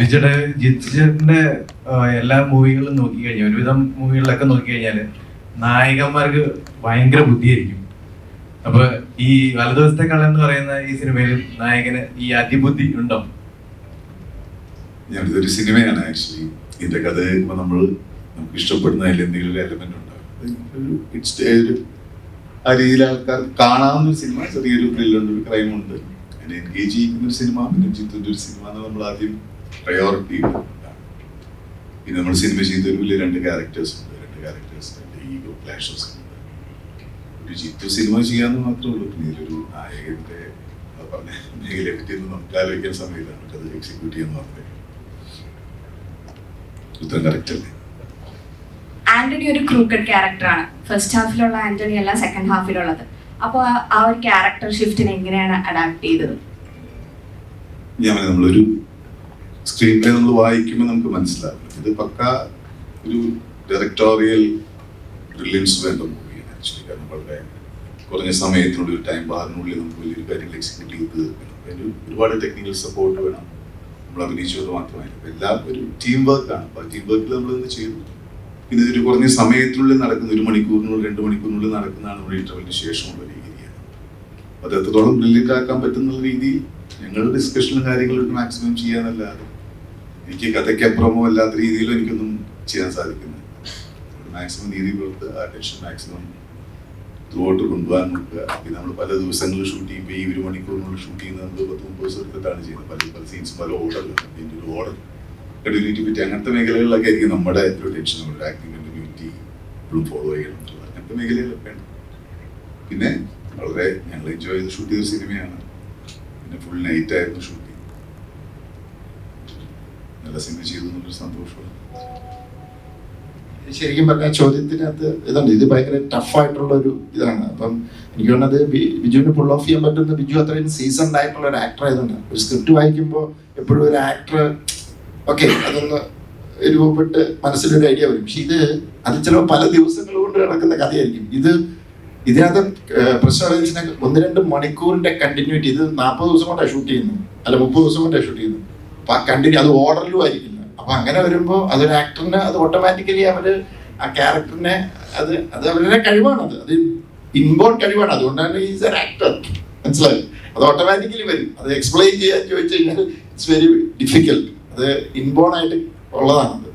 ബിജുടെ ജിത്തിന്റെ എല്ലാ മൂവികളും നോക്കിക്കഴിഞ്ഞാൽ, ഒരുവിധം മൂവികളിലൊക്കെ നോക്കിക്കഴിഞ്ഞാല് നായകന്മാർക്ക് ഭയങ്കര ബുദ്ധിയായിരിക്കും. അപ്പൊ ഈ വലതുവശത്തെ കള്ളൻ എന്ന് പറയുന്ന ഈ സിനിമയിൽ നായകന് ഈ അതിബുദ്ധി ഉണ്ടോ? ഇതൊരു സിനിമയാണ് ആക്ച്വലി. ഇതിന്റെ കഥ കേൾക്കുമ്പോൾ നമുക്ക് ഇഷ്ടപ്പെടുന്ന അതിൽ എന്തെങ്കിലും ഒരു എലമെന്റ് ഉണ്ടാവും. ആ രീതിയിൽ ആൾക്കാർ കാണാവുന്ന ഒരു സിനിമ, ചെറിയൊരു ത്രില്ലുണ്ട്, ഒരു ക്രൈമുണ്ട്, അതിനെ എൻഗേജ് ചെയ്യുന്ന ഒരു സിനിമ. പിന്നെ ജിത്തിന്റെ ഒരു സിനിമ നമ്മൾ ആദ്യം പ്രയോറിറ്റി ഇടുന്നതാണ്. പിന്നെ നമ്മൾ സിനിമ ചെയ്തൊരു വലിയ രണ്ട് ക്യാരക്ടേഴ്സ് ഉണ്ട്, ഈഗോ ക്ലാഷസ് ഉണ്ട്. ഒരു ജിത്തു സിനിമ ചെയ്യാന്ന് മാത്രമേ ഉള്ളൂ. പിന്നെ ഇതിലൊരു നായകന്റെ പറഞ്ഞ മേഖലയെ പറ്റിയൊന്നും നമുക്ക് ആലോചിക്കാൻ സമയത്താണ് നമുക്കത് എക്സിക്യൂട്ട് ചെയ്യാന്ന് പറഞ്ഞത്. ഉത്തരം കറക്റ്റ് അല്ലേ? ആന്റണി ഒരു ക്രൂക്കഡ് ക്യാരക്ടറാണ്. ഫസ്റ്റ് ഹാഫിലുള്ള ആന്റണി അല്ല സെക്കൻഡ് ഹാഫിലുള്ളത്. അപ്പോൾ ആ ഒരു ക്യാരക്ടർ ഷിഫ്റ്റിനെ എങ്ങനെയാണ് അഡാപ്റ്റ് ചെയ്തത്? നമ്മളൊരു സ്ക്രീൻ പ്ലേ നമ്മൾ വായിക്കുമ്പോൾ നമുക്ക് മനസ്സിലാവും ഇത് പക്ക ഒരു ഡയറക്ടോറിയൽ ബ്രില്യൻസ് വേണ്ട മൂവിയാണ് ആക്ച്വലി. കാരണം വളരെ കുറഞ്ഞ സമയത്തിനുള്ളിൽ, ഒരു ടൈം ബാറിനുള്ളിൽ നമുക്ക് വലിയൊരു കാര്യങ്ങൾ എക്സിക്യൂട്ട് ചെയ്ത് തീർക്കണം. അതിന് ഒരുപാട് ടെക്നിക്കൽ സപ്പോർട്ട് വേണം. നമ്മൾ അഭിനയിച്ചത് മാത്രമല്ല, എല്ലാം ഒരു ടീം വർക്കാണ്. അപ്പോൾ ആ ടീം വർക്കിൽ നമ്മളൊന്ന് ചെയ്തു. പിന്നെ ഇതൊരു കുറഞ്ഞ സമയത്തിനുള്ളിൽ നടക്കുന്ന, 1 മണിക്കൂറിനുള്ളിൽ 2 മണിക്കൂറിനുള്ളിൽ നടക്കുന്നതാണ് നമ്മുടെ ഇന്റർവെല്ലിന് ശേഷമുള്ള രീതിയാണ്. അത് എത്രത്തോളം ബ്രില്യൻ്റ് ആക്കാൻ പറ്റുന്ന രീതിയിൽ ഞങ്ങളുടെ ഡിസ്കഷനും കാര്യങ്ങളൊക്കെ മാക്സിമം ചെയ്യാനല്ലാതെ എനിക്ക് കഥയ്ക്കപ്പുറമോ അല്ലാത്ത രീതിയിലും എനിക്കൊന്നും ചെയ്യാൻ സാധിക്കുന്നില്ല. മാക്സിമം രീതി കൊടുത്ത് ആ ടെൻഷൻ മാക്സിമം ത്രൂഔട്ട് കൊണ്ടുപോകാൻ നോക്കുക. പിന്നെ നമ്മൾ പല ദിവസങ്ങളിൽ ഷൂട്ട് ചെയ്യുമ്പോൾ ഈ 1 മണിക്കൂറിനുള്ളിൽ ഷൂട്ട് ചെയ്യുന്നത് നമ്മൾ 10-30 ദിവസം എടുത്തിട്ടാണ് ചെയ്യുന്നത്. പല സീൻസും പല ഓർഡറിലാണ്. അതിൻ്റെ ഒരു ഓർഡർ കണ്ടിന്യൂറ്റി പറ്റി അങ്ങനത്തെ മേഖലകളിലൊക്കെ ആയിരിക്കും നമ്മുടെ ഒരു ടെൻഷൻ. നമ്മുടെ ആക്ടിങ് കണ്ടിന്യൂറ്റി എപ്പോഴും ഫോളോ ചെയ്യണം എന്നുള്ളത് അങ്ങനത്തെ മേഖലയിലൊക്കെ ഉണ്ട്. പിന്നെ വളരെ ഞങ്ങൾ എൻജോയ് ചെയ്ത് ഷൂട്ട് ചെയ്ത സിനിമയാണ്. പിന്നെ ഫുൾ നൈറ്റ് ആയിരുന്നു ഷൂട്ട് ചെയ്ത്. നല്ല സിനിമ ചെയ്തു എന്നുള്ളൊരു സന്തോഷമാണ്. ശരിക്കും പറഞ്ഞാൽ ചോദ്യത്തിനകത്ത് ഇതുണ്ട്. ഇത് ഭയങ്കര ടഫായിട്ടുള്ള ഒരു ഇതാണ്. അപ്പം എനിക്ക് തോന്നുന്നത് ബിജുവിന് പുൾ ഓഫ് ചെയ്യാൻ പറ്റുന്ന, ബിജു അത്രയും സീസൺഡ് ആയിട്ടുള്ള ഒരു ആക്ടർ ആയതുകൊണ്ട് ഒരു സ്ക്രിപ്റ്റ് വായിക്കുമ്പോൾ എപ്പോഴും ഒരു ആക്ടർ ഓക്കെ അതൊന്ന് രൂപപ്പെട്ട് മനസ്സിലൊരു ഐഡിയ വരും. പക്ഷെ അത് ചിലപ്പോൾ പല ദിവസങ്ങൾ കൊണ്ട് നടക്കുന്ന കഥയായിരിക്കും. ഇതിനകത്ത് പ്രശ്നം 1-2 മണിക്കൂറിന്റെ കണ്ടിന്യൂറ്റി. ഇത് 40 ദിവസം കൊണ്ടാണ് ഷൂട്ട് ചെയ്യുന്നത്, അല്ല 30 ദിവസം കൊണ്ടാണ് ഷൂട്ട് ചെയ്യുന്നത്. അപ്പൊ ആ കണ്ടിന്യൂ അത് ഓർഡറിലും ആയിരിക്കില്ല. അപ്പൊ അങ്ങനെ വരുമ്പോൾ അതൊരു ആക്ടറിന് അത് ഓട്ടോമാറ്റിക്കലി ആ ക്യാരക്ടറിനെ അത് അവരുടെ കഴിവാണ്. അത് ഇൻബോൺ കഴിവാണ്. അതുകൊണ്ടാണ് ഈസ് എൻ ആക്ടർ. മനസ്സിലായി? അത് ഓട്ടോമാറ്റിക്കലി വരും. അത് എക്സ്പ്ലെയിൻ ചെയ്യാൻ ചോദിച്ചു കഴിഞ്ഞാൽ ഇറ്റ്സ് വെരി ഡിഫിക്കൽട്ട്. അത് ഇൻബോൺ ആയിട്ട് ഉള്ളതാണ്.